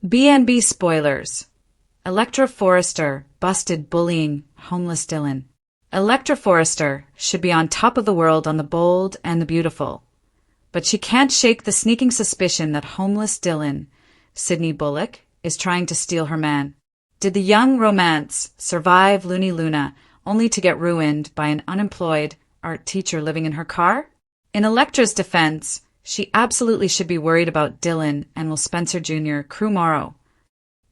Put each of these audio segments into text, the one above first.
B&B spoilers. Electra Forrester busted bullying homeless Dylan. Electra Forrester should be on top of the world on The Bold and the Beautiful. But she can't shake the sneaking suspicion that homeless Dylan, Sydney Bullock, is trying to steal her man. Did the young romance survive Looney Luna only to get ruined by an unemployed art teacher living in her car? In Electra's defense, she absolutely should be worried about Dylan and Will Spencer Jr. crew morrow.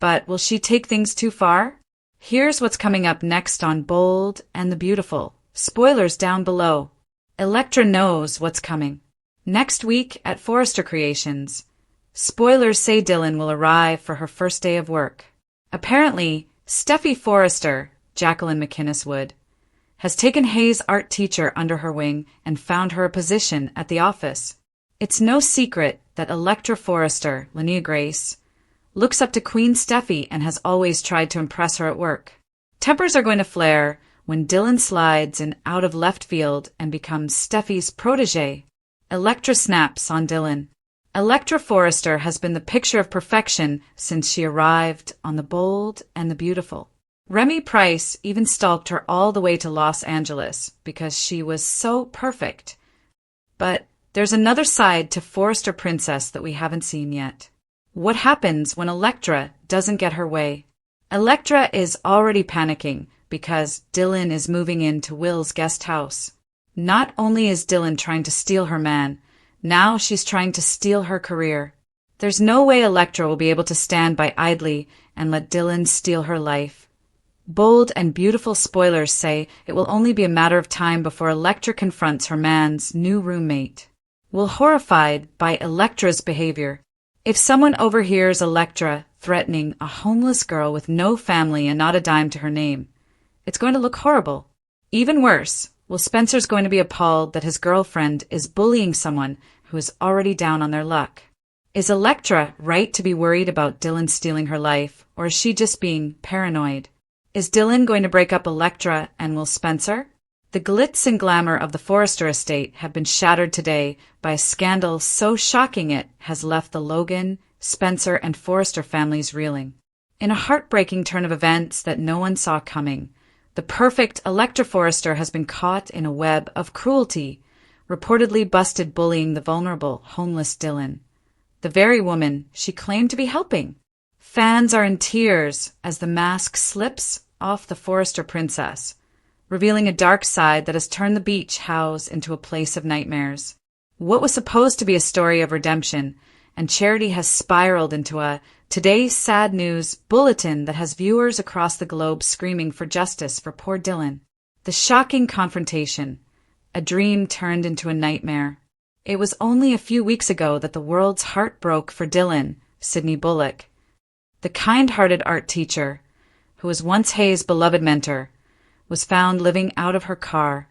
But will she take things too far? Here's what's coming up next on Bold and the Beautiful. Spoilers down below. Electra knows what's coming. Next week at Forrester Creations, spoilers say Dylan will arrive for her first day of work. Apparently, Steffi Forrester, Jacqueline McInnes Wood, has taken Hayes' art teacher under her wing and found her a position at the office. It's no secret that Electra Forrester, Linnea Grace, looks up to Queen Steffi and has always tried to impress her at work. Tempers are going to flare when Dylan slides in out of left field and becomes Steffi's protege. Electra snaps on Dylan. Electra Forrester has been the picture of perfection since she arrived on The Bold and the Beautiful. Remy Price even stalked her all the way to Los Angeles because she was so perfect. But there's another side to Forrester Princess that we haven't seen yet. What happens when Electra doesn't get her way? Electra is already panicking because Dylan is moving into Will's guest house. Not only is Dylan trying to steal her man, now she's trying to steal her career. There's no way Electra will be able to stand by idly and let Dylan steal her life. Bold and Beautiful spoilers say it will only be a matter of time before Electra confronts her man's new roommate. Will horrified by Electra's behavior. If someone overhears Electra threatening a homeless girl with no family and not a dime to her name, it's going to look horrible. Even worse, Will Spencer's going to be appalled that his girlfriend is bullying someone who is already down on their luck. Is Electra right to be worried about Dylan stealing her life, or is she just being paranoid? Is Dylan going to break up Electra and Will Spencer? The glitz and glamour of the Forrester estate have been shattered today by a scandal so shocking it has left the Logan, Spencer, and Forrester families reeling. In a heartbreaking turn of events that no one saw coming, the perfect Electra Forrester has been caught in a web of cruelty, reportedly busted bullying the vulnerable, homeless Dylan, the very woman she claimed to be helping. Fans are in tears as the mask slips off the Forrester princess, revealing a dark side that has turned the beach house into a place of nightmares. What was supposed to be a story of redemption and charity has spiraled into a today's sad news bulletin that has viewers across the globe screaming for justice for poor Dylan. The shocking confrontation, a dream turned into a nightmare. It was only a few weeks ago that the world's heart broke for Dylan, Sydney Bullock, the kind-hearted art teacher, who was once Hayes' beloved mentor, was found living out of her car,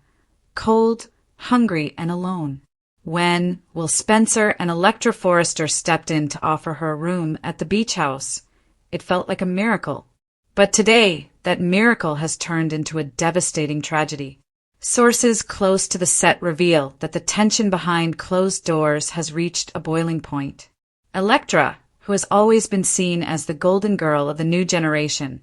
cold, hungry, and alone. When Will Spencer and Electra Forrester stepped in to offer her a room at the beach house, it felt like a miracle. But today, that miracle has turned into a devastating tragedy. Sources close to the set reveal that the tension behind closed doors has reached a boiling point. Electra, who has always been seen as the golden girl of the new generation,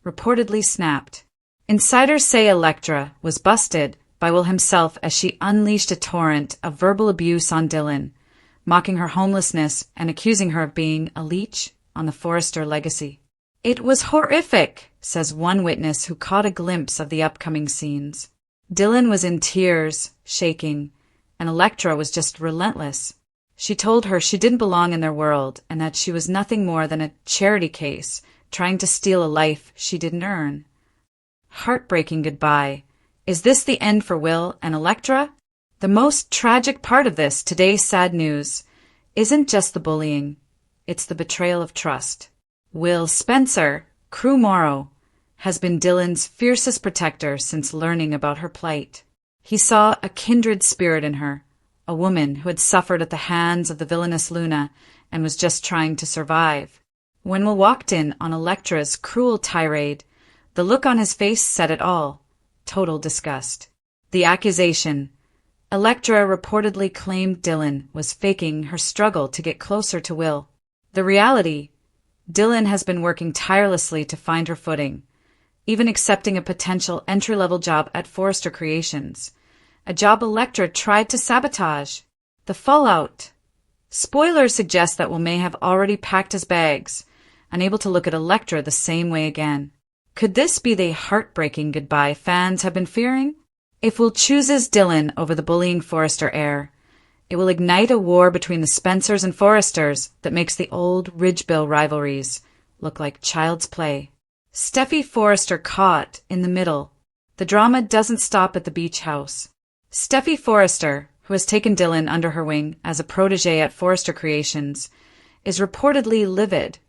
reportedly snapped. Insiders say Electra was busted by Will himself as she unleashed a torrent of verbal abuse on Dylan, mocking her homelessness and accusing her of being a leech on the Forrester legacy. It was horrific, says one witness who caught a glimpse of the upcoming scenes. Dylan was in tears, shaking, and Electra was just relentless. She told her she didn't belong in their world and that she was nothing more than a charity case trying to steal a life she didn't earn. Heartbreaking goodbye. Is this the end for Will and Electra? The most tragic part of this today's sad news isn't just the bullying, it's the betrayal of trust. Will Spencer, Crew Morrow, has been Dylan's fiercest protector since learning about her plight. He saw a kindred spirit in her, a woman who had suffered at the hands of the villainous Luna and was just trying to survive. When Will walked in on Electra's cruel tirade, the look on his face said it all. Total disgust. The accusation. Electra reportedly claimed Dylan was faking her struggle to get closer to Will. The reality. Dylan has been working tirelessly to find her footing, even accepting a potential entry-level job at Forrester Creations, a job Electra tried to sabotage. The fallout. Spoilers suggest that Will may have already packed his bags, unable to look at Electra the same way again. Could this be the heartbreaking goodbye fans have been fearing? If Will chooses Dylan over the bullying Forrester heir, it will ignite a war between the Spencers and Forresters that makes the old Ridgebill rivalries look like child's play. Steffi Forrester caught in the middle. The drama doesn't stop at the beach house. Steffi Forrester, who has taken Dylan under her wing as a protege at Forrester Creations, is reportedly livid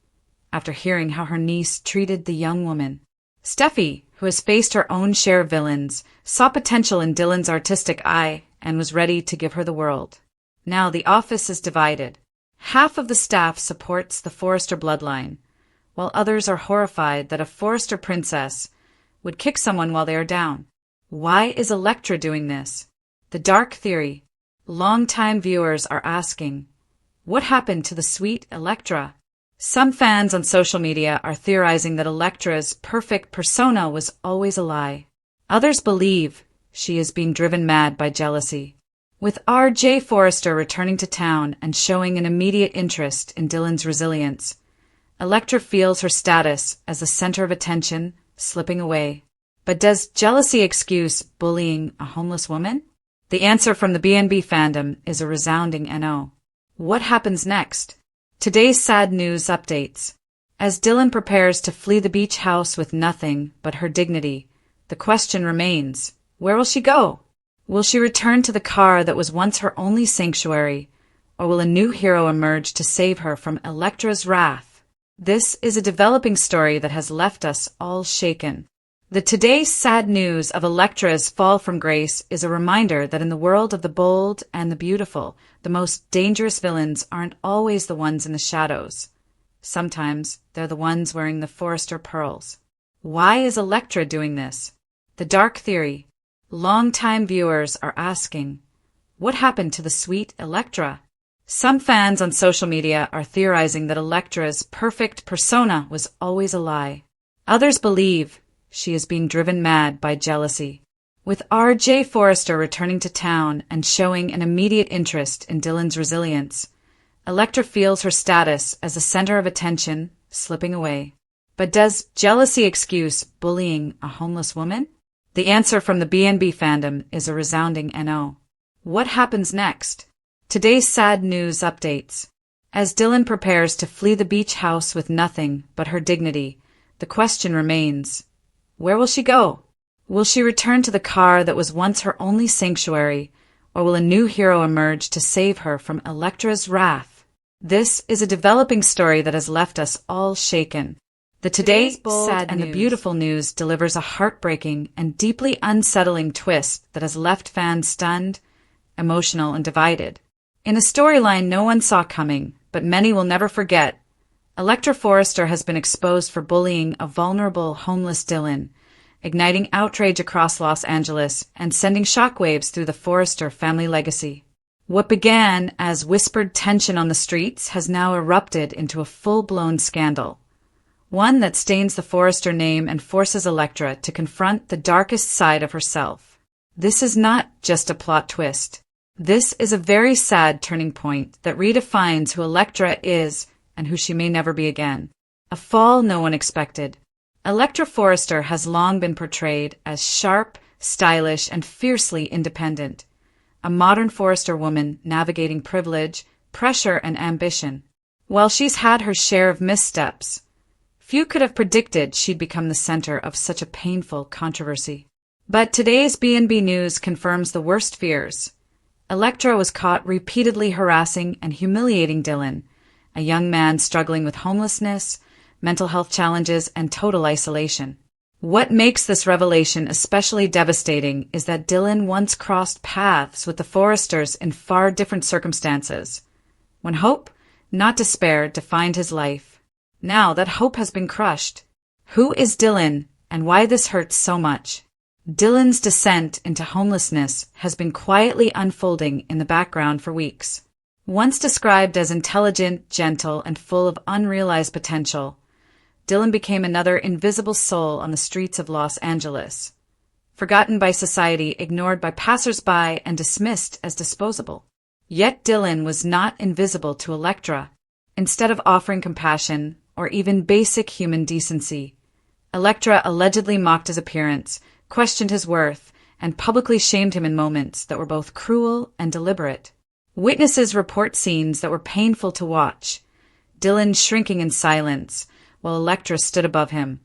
after hearing how her niece treated the young woman. Steffi, who has faced her own share of villains, saw potential in Dylan's artistic eye and was ready to give her the world. Now the office is divided. Half of the staff supports the Forrester bloodline, while others are horrified that a Forrester princess would kick someone while they are down. Why is Electra doing this? The dark theory. Long-time viewers are asking, what happened to the sweet Electra? Some fans on social media are theorizing that Electra's perfect persona was always a lie. Others believe she is being driven mad by jealousy. With R.J. Forrester returning to town and showing an immediate interest in Dylan's resilience, Electra feels her status as the center of attention slipping away. But does jealousy excuse bullying a homeless woman? The answer from the BNB fandom is a resounding no. What happens next? Today's sad news updates. As Dylan prepares to flee the beach house with nothing but her dignity, the question remains, where will she go? Will she return to the car that was once her only sanctuary, or will a new hero emerge to save her from Electra's wrath? This is a developing story that has left us all shaken. The today's sad news of Electra's fall from grace is a reminder that in the world of the bold and the beautiful, the most dangerous villains aren't always the ones in the shadows. Sometimes they're the ones wearing the Forrester pearls. Why is Electra doing this? The dark theory. Long-time viewers are asking, what happened to the sweet Electra? Some fans on social media are theorizing that Electra's perfect persona was always a lie. Others believe she is being driven mad by jealousy. With R.J. Forrester returning to town and showing an immediate interest in Dylan's resilience, Electra feels her status as the center of attention slipping away. But does jealousy excuse bullying a homeless woman? The answer from the BNB fandom is a resounding no. What happens next? Today's sad news updates. As Dylan prepares to flee the beach house with nothing but her dignity, the question remains, where will she go? Will she return to the car that was once her only sanctuary, or will a new hero emerge to save her from Electra's wrath? This is a developing story that has left us all shaken. The today's bold sad and the beautiful news delivers a heartbreaking and deeply unsettling twist that has left fans stunned, emotional, and divided. In a storyline no one saw coming, but many will never forget, Electra Forrester has been exposed for bullying a vulnerable, homeless Dylan, igniting outrage across Los Angeles and sending shockwaves through the Forrester family legacy. What began as whispered tension on the streets has now erupted into a full-blown scandal, one that stains the Forrester name and forces Electra to confront the darkest side of herself. This is not just a plot twist. This is a very sad turning point that redefines who Electra is and who she may never be again. A fall no one expected. Electra Forrester has long been portrayed as sharp, stylish, and fiercely independent, a modern Forrester woman navigating privilege, pressure, and ambition. While she's had her share of missteps, few could have predicted she'd become the center of such a painful controversy. But today's BNB News confirms the worst fears. Electra was caught repeatedly harassing and humiliating Dylan, a young man struggling with homelessness, mental health challenges, and total isolation. What makes this revelation especially devastating is that Dylan once crossed paths with the Forresters in far different circumstances, when hope, not despair, defined his life. Now that hope has been crushed. Who is Dylan, and why this hurts so much? Dylan's descent into homelessness has been quietly unfolding in the background for weeks. Once described as intelligent, gentle, and full of unrealized potential, Dylan became another invisible soul on the streets of Los Angeles, forgotten by society, ignored by passers-by, and dismissed as disposable. Yet Dylan was not invisible to Electra. Instead of offering compassion or even basic human decency, Electra allegedly mocked his appearance, questioned his worth, and publicly shamed him in moments that were both cruel and deliberate. Witnesses report scenes that were painful to watch, Dylan shrinking in silence while Electra stood above him,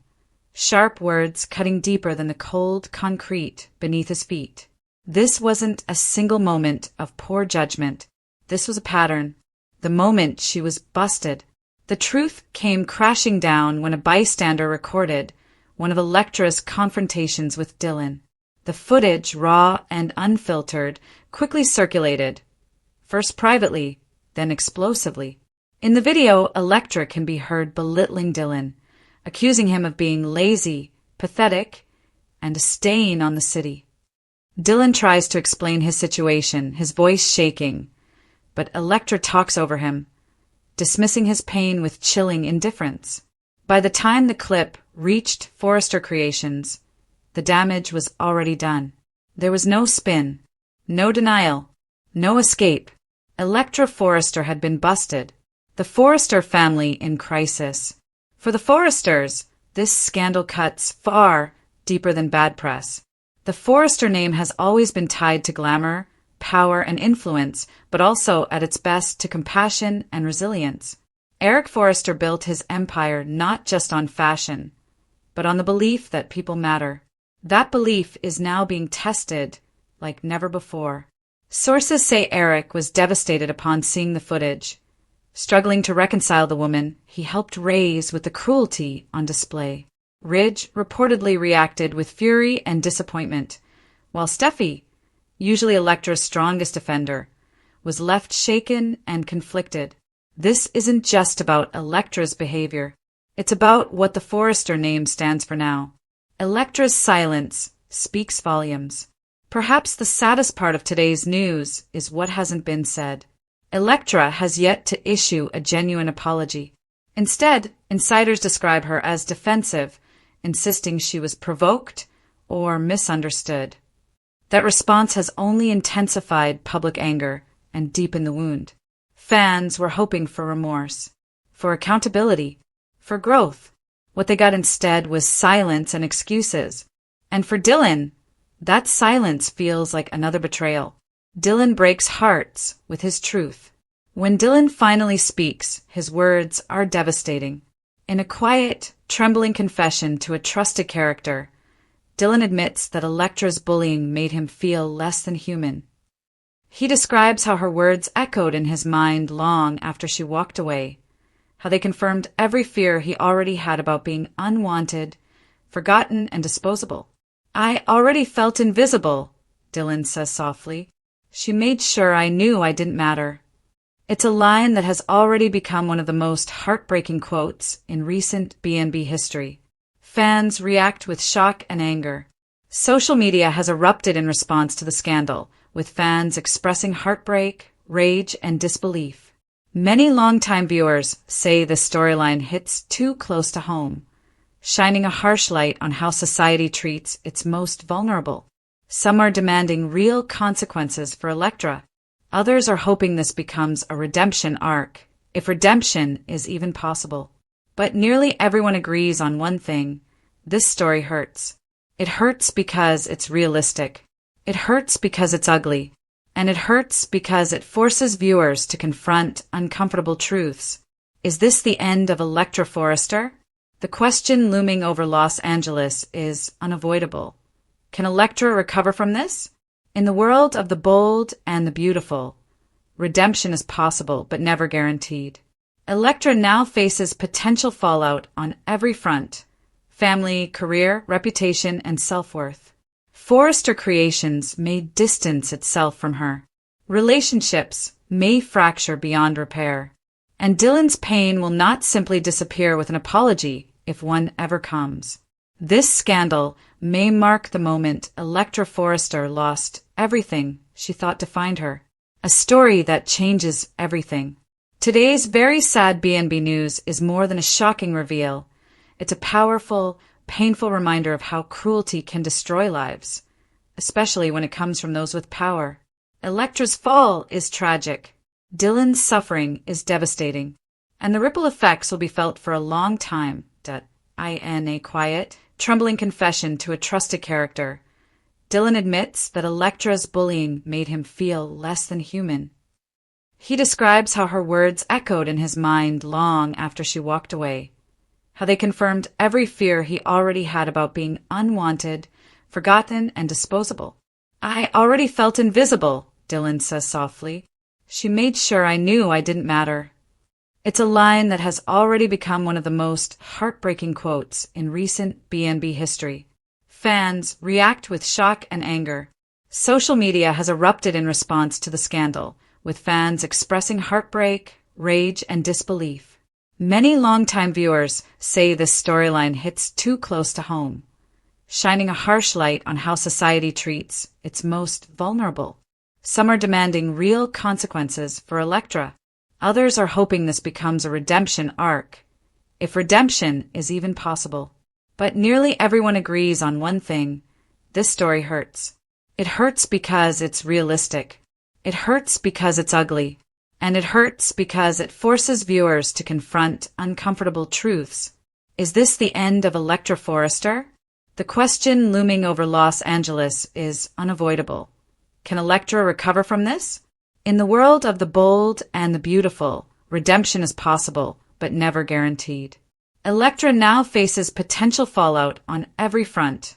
sharp words cutting deeper than the cold concrete beneath his feet. This wasn't a single moment of poor judgment. This was a pattern. The moment she was busted. The truth came crashing down when a bystander recorded one of Electra's confrontations with Dylan. The footage, raw and unfiltered, quickly circulated, first privately, then explosively. In the video, Electra can be heard belittling Dylan, accusing him of being lazy, pathetic, and a stain on the city. Dylan tries to explain his situation, his voice shaking, but Electra talks over him, dismissing his pain with chilling indifference. By the time the clip reached Forrester Creations, the damage was already done. There was no spin, no denial, no escape. Electra Forrester had been busted. The Forrester family in crisis. For the Forresters, this scandal cuts far deeper than bad press. The Forrester name has always been tied to glamour, power, and influence, but also, at its best, to compassion and resilience. Eric Forrester built his empire not just on fashion, but on the belief that people matter. That belief is now being tested like never before. Sources say Eric was devastated upon seeing the footage. Struggling to reconcile the woman he helped raise with the cruelty on display. Ridge reportedly reacted with fury and disappointment, while Steffi, usually Electra's strongest defender, was left shaken and conflicted. This isn't just about Electra's behavior. It's about what the Forrester name stands for now. Electra's silence speaks volumes. Perhaps the saddest part of today's news is what hasn't been said. Electra has yet to issue a genuine apology. Instead, insiders describe her as defensive, insisting she was provoked or misunderstood. That response has only intensified public anger and deepened the wound. Fans were hoping for remorse, for accountability, for growth. What they got instead was silence and excuses. And for Dylan, that silence feels like another betrayal. Dylan breaks hearts with his truth. When Dylan finally speaks, his words are devastating. In a quiet, trembling confession to a trusted character, Dylan admits that Electra's bullying made him feel less than human. He describes how her words echoed in his mind long after she walked away, how they confirmed every fear he already had about being unwanted, forgotten, and disposable. "I already felt invisible," Dylan says softly. "She made sure I knew I didn't matter." It's a line that has already become one of the most heartbreaking quotes in recent B&B history. Fans react with shock and anger. Social media has erupted in response to the scandal, with fans expressing heartbreak, rage, and disbelief. Many longtime viewers say the storyline hits too close to home, shining a harsh light on how society treats its most vulnerable. Some are demanding real consequences for Electra. Others are hoping this becomes a redemption arc, if redemption is even possible. But nearly everyone agrees on one thing: this story hurts. It hurts because it's realistic. It hurts because it's ugly. And it hurts because it forces viewers to confront uncomfortable truths. Is this the end of Electra Forrester? The question looming over Los Angeles is unavoidable. Can Electra recover from this? In the world of the bold and the beautiful, redemption is possible but never guaranteed. Electra now faces potential fallout on every front: family, career, reputation, and self-worth. Forrester Creations may distance itself from her. Relationships may fracture beyond repair. And Dylan's pain will not simply disappear with an apology, if one ever comes. This scandal may mark the moment Electra Forrester lost everything she thought defined her: A story that changes everything. Today's very sad B&B news is more than a shocking reveal. It's a powerful, painful reminder of how cruelty can destroy lives, especially when it comes from those with power. Electra's fall is tragic. Dylan's suffering is devastating. And the ripple effects will be felt for a long time. In a quiet, trembling confession to a trusted character, Dylan admits that Electra's bullying made him feel less than human. He describes how her words echoed in his mind long after she walked away, how they confirmed every fear he already had about being unwanted, forgotten, and disposable. "I already felt invisible," Dylan says softly. "She made sure I knew I didn't matter." It's a line that has already become one of the most heartbreaking quotes in recent B&B history. Fans react with shock and anger. Social media has erupted in response to the scandal, with fans expressing heartbreak, rage, and disbelief. Many longtime viewers say this storyline hits too close to home, shining a harsh light on how society treats its most vulnerable. Some are demanding real consequences for Electra. Others are hoping this becomes a redemption arc, if redemption is even possible. But nearly everyone agrees on one thing: this story hurts. It hurts because it's realistic. It hurts because it's ugly. And it hurts because it forces viewers to confront uncomfortable truths. Is this the end of Electra Forrester? The question looming over Los Angeles is unavoidable. Can Electra recover from this? In the world of the bold and the beautiful, redemption is possible, but never guaranteed. Electra now faces potential fallout on every front: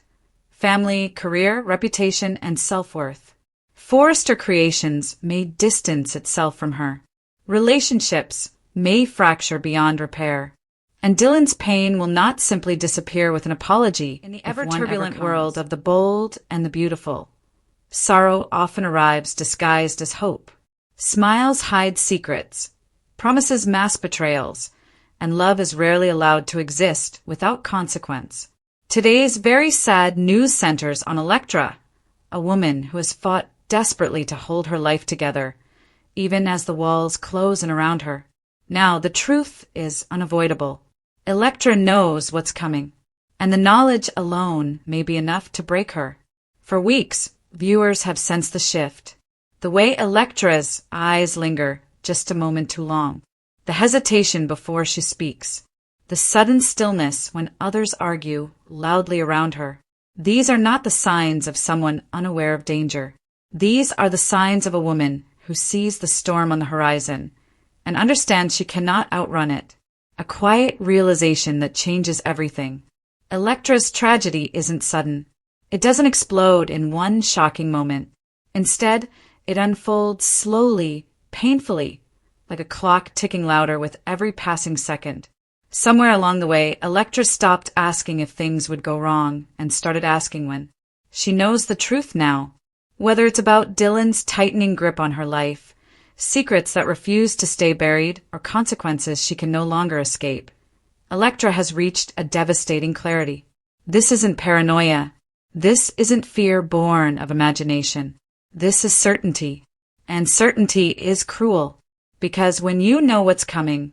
family, career, reputation, and self-worth. Forrester Creations may distance itself from her. Relationships may fracture beyond repair. And Dylan's pain will not simply disappear with an apology. In the ever-turbulent world of the bold and the beautiful, sorrow often arrives disguised as hope. Smiles hide secrets, promises mask betrayals, and love is rarely allowed to exist without consequence. Today's very sad news centers on Electra, a woman who has fought desperately to hold her life together, even as the walls close in around her. Now, the truth is unavoidable. Electra knows what's coming, and the knowledge alone may be enough to break her. For weeks, viewers have sensed the shift. The way Electra's eyes linger just a moment too long. The hesitation before she speaks. The sudden stillness when others argue loudly around her. These are not the signs of someone unaware of danger. These are the signs of a woman who sees the storm on the horizon and understands she cannot outrun it. A quiet realization that changes everything. Electra's tragedy isn't sudden. It doesn't explode in one shocking moment. Instead, it unfolds slowly, painfully, like a clock ticking louder with every passing second. Somewhere along the way, Electra stopped asking if things would go wrong and started asking when. She knows the truth now. Whether it's about Dylan's tightening grip on her life, secrets that refuse to stay buried, or consequences she can no longer escape, Electra has reached a devastating clarity. This isn't paranoia. This isn't fear born of imagination. This is certainty. And certainty is cruel, because when you know what's coming,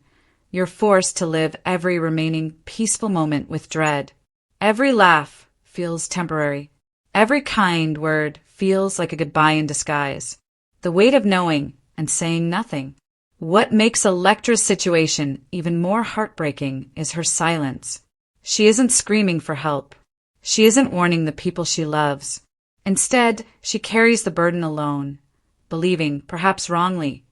you're forced to live every remaining peaceful moment with dread. Every laugh feels temporary. Every kind word feels like a goodbye in disguise. The weight of knowing and saying nothing. What makes Electra's situation even more heartbreaking is her silence. She isn't screaming for help. She isn't warning the people she loves. Instead, she carries the burden alone, believing, perhaps wrongly,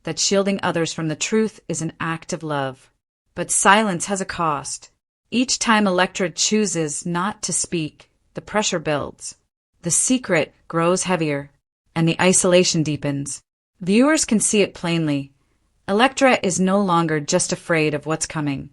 that shielding others from the truth is an act of love. But silence has a cost. Each time Electra chooses not to speak, the pressure builds. The secret grows heavier, and the isolation deepens. Viewers can see it plainly. Electra is no longer just afraid of what's coming.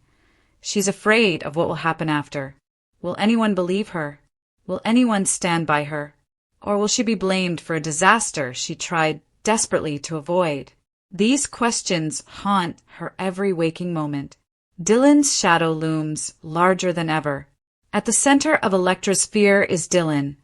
She's afraid of what will happen after. Will anyone believe her? Will anyone stand by her? Or will she be blamed for a disaster she tried desperately to avoid? These questions haunt her every waking moment. Dylan's shadow looms larger than ever. At the center of Electra's fear is Dylan,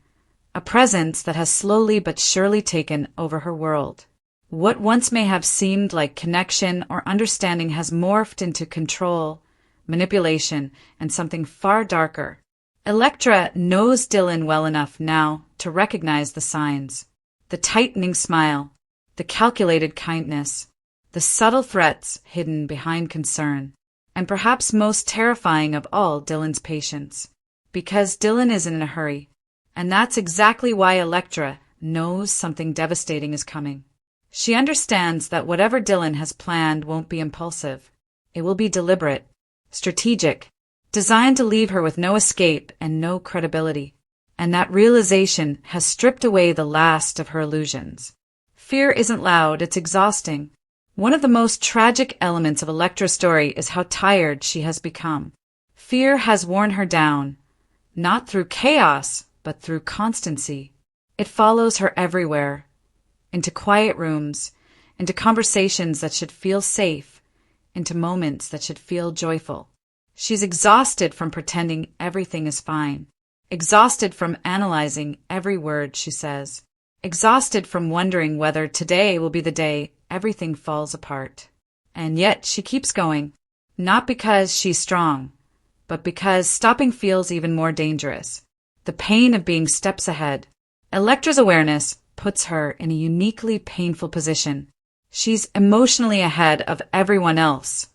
a presence that has slowly but surely taken over her world. What once may have seemed like connection or understanding has morphed into control, manipulation, and something far darker. Electra knows Dylan well enough now to recognize the signs. The tightening smile, the calculated kindness, the subtle threats hidden behind concern, and perhaps most terrifying of all, Dylan's patience. Because Dylan isn't in a hurry, and that's exactly why Electra knows something devastating is coming. She understands that whatever Dylan has planned won't be impulsive. It will be deliberate, strategic, designed to leave her with no escape and no credibility. And that realization has stripped away the last of her illusions. Fear isn't loud, it's exhausting. One of the most tragic elements of Electra's story is how tired she has become. Fear has worn her down, not through chaos, but through constancy. It follows her everywhere, into quiet rooms, into conversations that should feel safe, into moments that should feel joyful. She's exhausted from pretending everything is fine, exhausted from analyzing every word she says, exhausted from wondering whether today will be the day everything falls apart. And yet she keeps going, not because she's strong, but because stopping feels even more dangerous. The pain of being steps ahead. Electra's awareness puts her in a uniquely painful position. She's emotionally ahead of everyone else,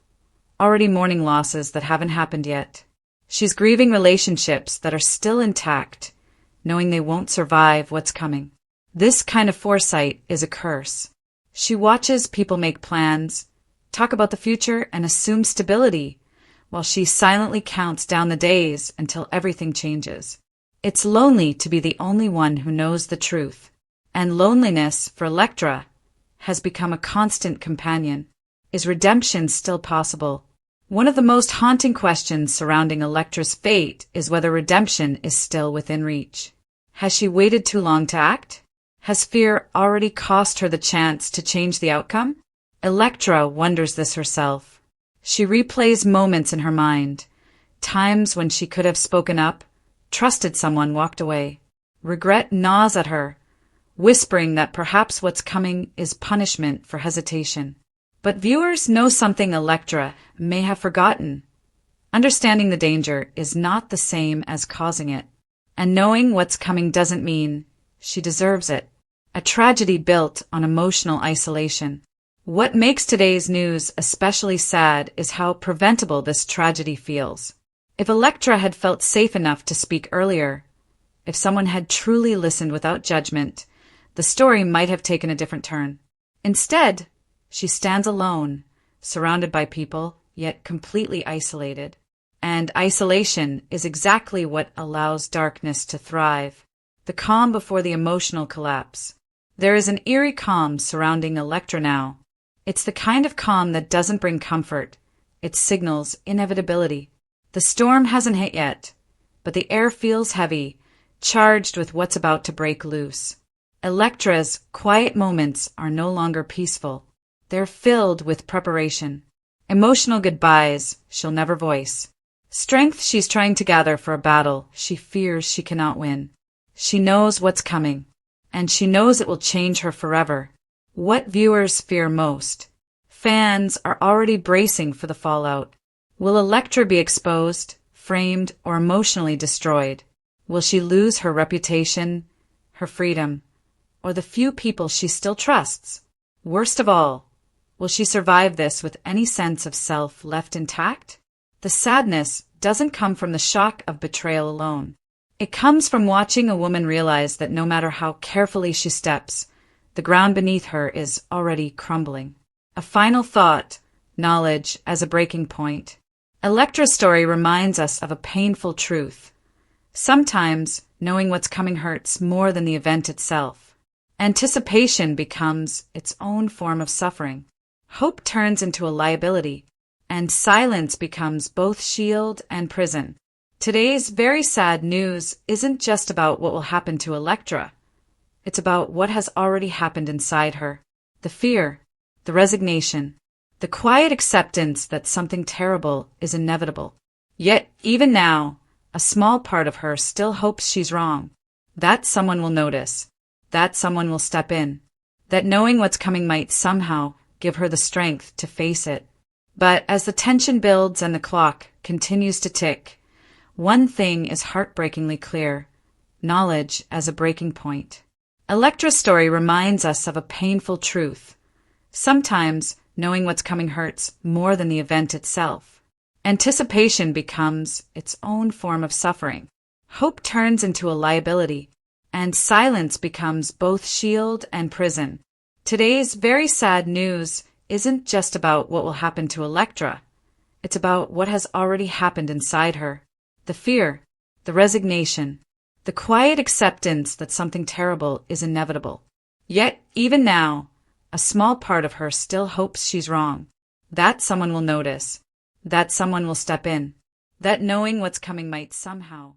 already mourning losses that haven't happened yet. She's grieving relationships that are still intact, knowing they won't survive what's coming. This kind of foresight is a curse. She watches people make plans, talk about the future, and assume stability, while she silently counts down the days until everything changes. It's lonely to be the only one who knows the truth, and loneliness, for Electra, has become a constant companion. Is redemption still possible? One of the most haunting questions surrounding Electra's fate is whether redemption is still within reach. Has she waited too long to act? Has fear already cost her the chance to change the outcome? Electra wonders this herself. She replays moments in her mind, times when she could have spoken up, trusted someone, walked away. Regret gnaws at her, whispering that perhaps what's coming is punishment for hesitation. But viewers know something Electra may have forgotten. Understanding the danger is not the same as causing it, and knowing what's coming doesn't mean she deserves it. A tragedy built on emotional isolation. What makes today's news especially sad is how preventable this tragedy feels. If Electra had felt safe enough to speak earlier, if someone had truly listened without judgment, the story might have taken a different turn. Instead, she stands alone, surrounded by people, yet completely isolated. And isolation is exactly what allows darkness to thrive. The calm before the emotional collapse. There is an eerie calm surrounding Electra now. It's the kind of calm that doesn't bring comfort. It signals inevitability. The storm hasn't hit yet, but the air feels heavy, charged with what's about to break loose. Electra's quiet moments are no longer peaceful. They're filled with preparation. Emotional goodbyes she'll never voice. Strength she's trying to gather for a battle she fears she cannot win. She knows what's coming, and she knows it will change her forever. What viewers fear most? Fans are already bracing for the fallout. Will Electra be exposed, framed, or emotionally destroyed? Will she lose her reputation, her freedom, or the few people she still trusts? Worst of all, will she survive this with any sense of self left intact? The sadness doesn't come from the shock of betrayal alone. It comes from watching a woman realize that no matter how carefully she steps, the ground beneath her is already crumbling. A final thought, knowledge as a breaking point. Electra's story reminds us of a painful truth. Sometimes, knowing what's coming hurts more than the event itself. Anticipation becomes its own form of suffering. Hope turns into a liability, and silence becomes both shield and prison. Today's very sad news isn't just about what will happen to Electra. It's about what has already happened inside her. The fear, the resignation, the quiet acceptance that something terrible is inevitable. Yet, even now, a small part of her still hopes she's wrong. That someone will notice. That someone will step in. That knowing what's coming might somehow give her the strength to face it. But as the tension builds and the clock continues to tick, one thing is heartbreakingly clear: knowledge as a breaking point. Electra's story reminds us of a painful truth. Sometimes knowing what's coming hurts more than the event itself. Anticipation becomes its own form of suffering. Hope turns into a liability, and silence becomes both shield and prison. Today's very sad news isn't just about what will happen to Electra. It's about what has already happened inside her. The fear, the resignation, the quiet acceptance that something terrible is inevitable. Yet, even now, a small part of her still hopes she's wrong. That someone will notice. That someone will step in. That knowing what's coming might somehow